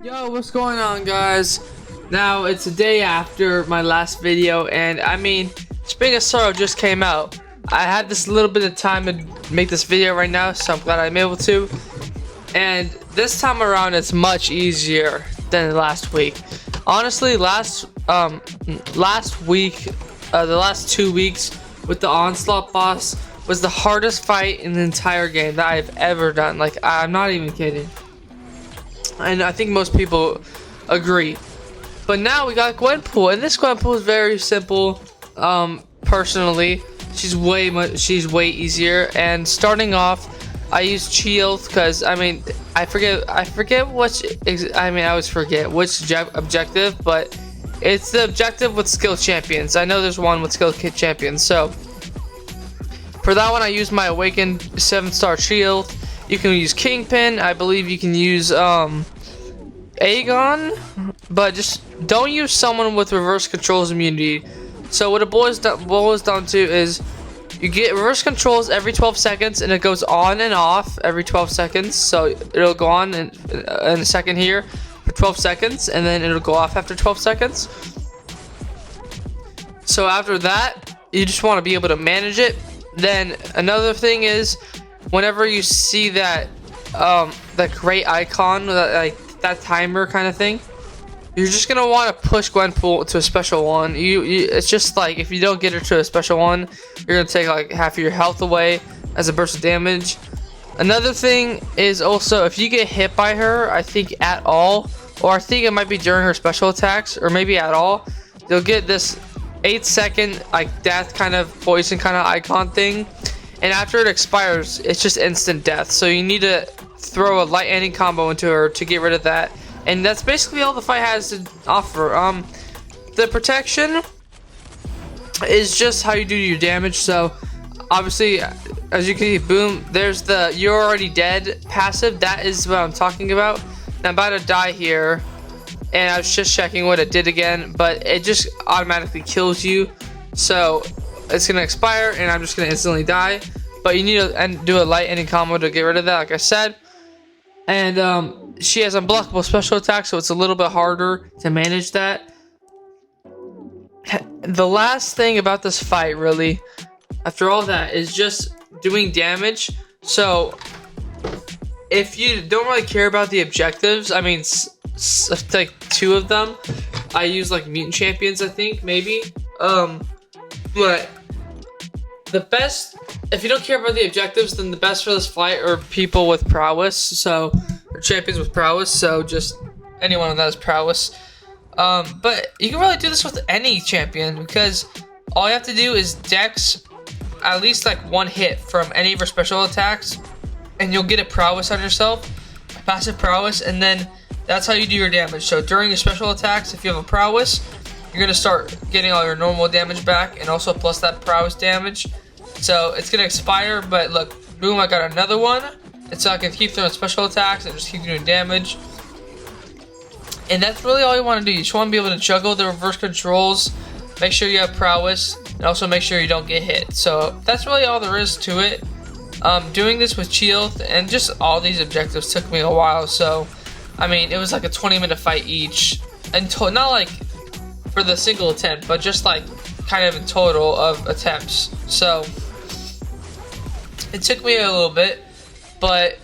Yo, what's going on, guys? Now, it's a day after my last video, and I mean, Spring of Sorrow just came out. I had this little bit of time to make this video right now, so I'm glad I'm able to. And this time around, it's much easier than last week. Honestly, last week, the last 2 weeks with the Onslaught boss was the hardest fight in the entire game that I've ever done. Like, I'm not even kidding. And I think most people agree. But now we got Gwenpool, and this Gwenpool is very simple. Personally, she's way easier. And starting off, I use shield because I forget which I always forget which objective, but it's the objective with skill champions. I know there's one with skill champions, so for that one I use my awakened 7-star shield. You can use Kingpin. I believe you can use Aegon, but just don't use someone with reverse controls immunity. So what it boils down to is you get reverse controls every 12 seconds, and it goes on and off every 12 seconds. So it'll go on in a second here for 12 seconds, and then it'll go off after 12 seconds. So after that, you just want to be able to manage it. Then another thing is, whenever you see that that great icon, that timer kind of thing, you're just gonna want to push Gwenpool to a special one. It's just like, if you don't get her to a special one, you're gonna take like half of your health away as a burst of damage. Another thing is also, if you get hit by her, I think at all, or I think it might be during her special attacks, or maybe at all, you'll get this 8-second like death kind of poison kind of icon thing. And after it expires, it's just instant death. So you need to throw a light ending combo into her to get rid of that. And that's basically all the fight has to offer. The protection is just how you do your damage. So obviously, as you can see, boom, there's the "you're already dead" passive. That is what I'm talking about. And I'm about to die here, and I was just checking what it did again, but it just automatically kills you. So it's gonna expire, and I'm just gonna instantly die. But you need to do a light ending combo to get rid of that, like I said. And she has unblockable special attack, so it's a little bit harder to manage that. The last thing about this fight, really, after all that, is just doing damage. So if you don't really care about the objectives, I mean, like 2 of them, I use like mutant champions, I think, maybe. But the best, if you don't care about the objectives, then the best for this fight are people with prowess, or champions with prowess, so just anyone that has prowess. But you can really do this with any champion, because all you have to do is dex at least like 1 hit from any of her special attacks, and you'll get a prowess on yourself, passive prowess, and then that's how you do your damage. So during your special attacks, if you have a prowess, you're gonna start getting all your normal damage back, and also plus that prowess damage. So it's gonna expire, but look, boom, I got another one. And so I can keep throwing special attacks and just keep doing damage. And that's really all you want to do. You just want to be able to juggle the reverse controls, make sure you have prowess, and also make sure you don't get hit. So that's really all there is to it. Doing this with shield and just all these objectives took me a while. So I mean, it was like a 20-minute fight each, and not like for the single attempt, but just like kind of in total of attempts. So it took me a little bit, but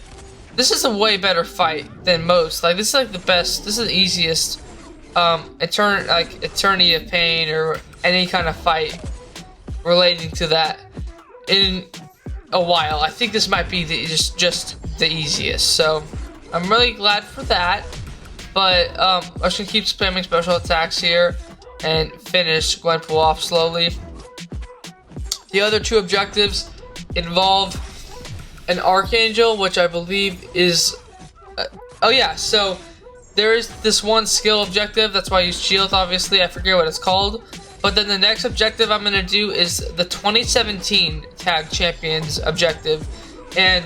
this is a way better fight than most. Like, this is like the best, this is the easiest Eternity of Pain or any kind of fight relating to that in a while. I think this might be just the easiest, so I'm really glad for that. But I'm just gonna keep spamming special attacks here and finish Gwenpool off slowly. The other 2 objectives involve an Archangel, which I believe is oh yeah, so there is this one skill objective, that's why I use shield, obviously, I forget what it's called. But then the next objective I'm gonna do is the 2017 Tag Champions objective. And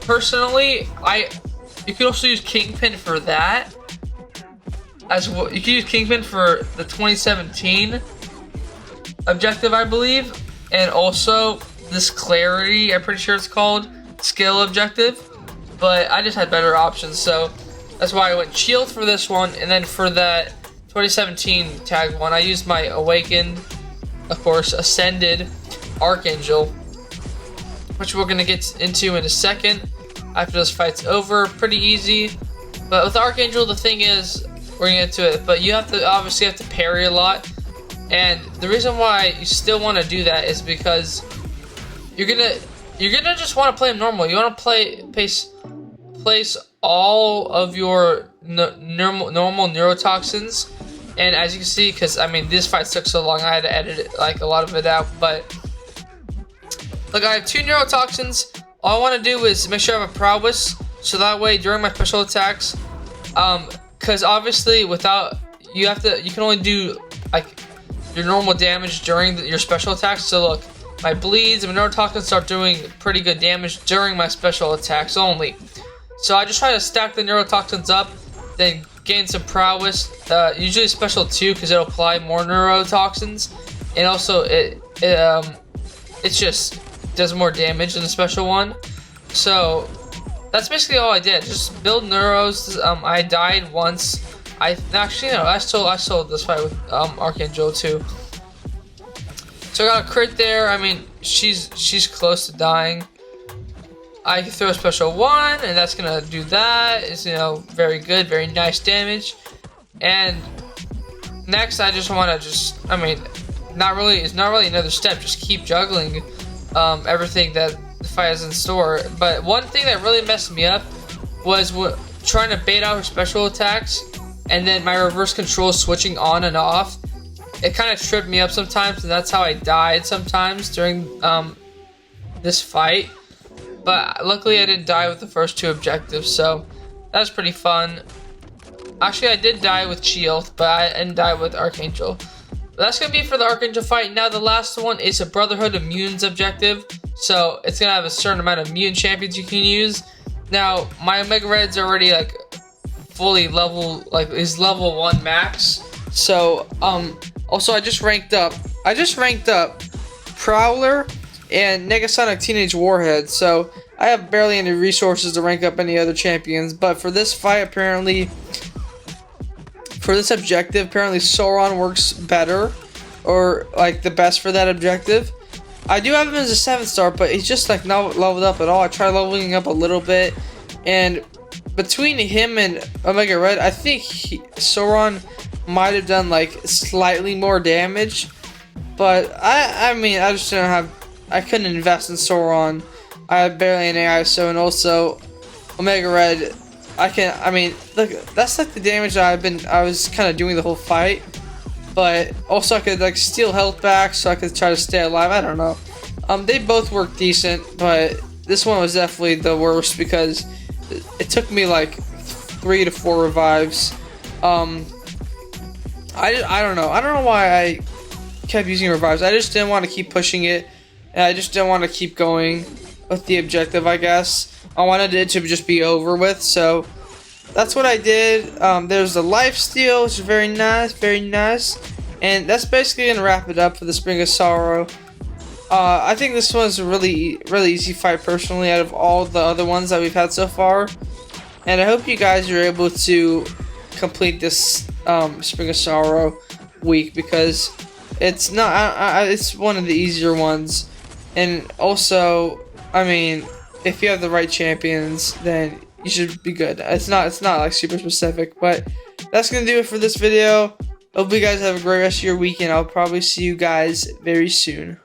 personally, you can also use Kingpin for that as well. You can use Kingpin for the 2017 objective, I believe, and also this Clarity, I'm pretty sure it's called, skill objective. But I just had better options, so That's why I went shield for this one, and then for that 2017 tag one, I used my awakened, of course, ascended Archangel, which we're gonna get into in a second after this fight's over. Pretty easy, but with Archangel, the thing is, we're gonna get to it, but you have to obviously have to parry a lot, and the reason why you still want to do that is because you're gonna just want to play him normal. You want to place all of your normal neurotoxins, and as you can see, because I mean this fight took so long, I had to edit it, like a lot of it out, but look, I have 2 neurotoxins. All I want to do is make sure I have a prowess, so that way during my special attacks, because obviously without you can only do like your normal damage during your special attacks. So look, my bleeds and my neurotoxins start doing pretty good damage during my special attacks only. So I just try to stack the neurotoxins up, then gain some prowess. Usually special 2 because it'll apply more neurotoxins, and also it just does more damage than the special one. So that's basically all I did. Just build neuros. I died once. I sold this fight with Archangel too. So I got a crit there. I mean, she's close to dying. I can throw a special 1, and that's gonna do that. It's, you know, very good, very nice damage. And next, I just want to I mean, it's not really another step. Just keep juggling everything that the fight has in store. But one thing that really messed me up was trying to bait out her special attacks, and then my reverse control switching on and off. It kind of tripped me up sometimes, and that's how I died sometimes during this fight. But luckily I didn't die with the first 2 objectives, so that was pretty fun. Actually, I did die with shield, but I didn't die with Archangel. But that's going to be for the Archangel fight. Now the last one is a Brotherhood of Mutants objective. So it's going to have a certain amount of mutant champions you can use. Now, my Omega Red's already like fully level, like is level 1 max. So, also I just ranked up Prowler and Negasonic Teenage Warhead, so I have barely any resources to rank up any other champions. But for this fight, apparently, for this objective, apparently Sauron works better, or like the best for that objective. I do have him as a 7-star, but he's just like not leveled up at all. I tried leveling up a little bit, and between him and Omega Red, I think Sauron might have done like slightly more damage, but I mean, I just I couldn't invest in Sauron. I have barely any ISO, and also Omega Red, I mean, look, that's like the damage that I was kind of doing the whole fight, but also I could like steal health back so I could try to stay alive. I don't know. They both work decent, but this one was definitely the worst because it took me like 3 to 4 revives. I don't know. I don't know why I kept using revives. I just didn't want to keep pushing it. And I just didn't want to keep going with the objective, I guess. I wanted it to just be over with, so that's what I did. There's the lifesteal, which is very nice, very nice. And that's basically going to wrap it up for the Spring of Sorrow. I think this one's a really easy fight, personally, out of all the other ones that we've had so far. And I hope you guys are able to complete this Spring of Sorrow week, because it's not it's one of the easier ones. And also, I mean, if you have the right champions, then you should be good. It's not like super specific, but that's gonna do it for this video. Hope you guys have a great rest of your week, and I'll probably see you guys very soon.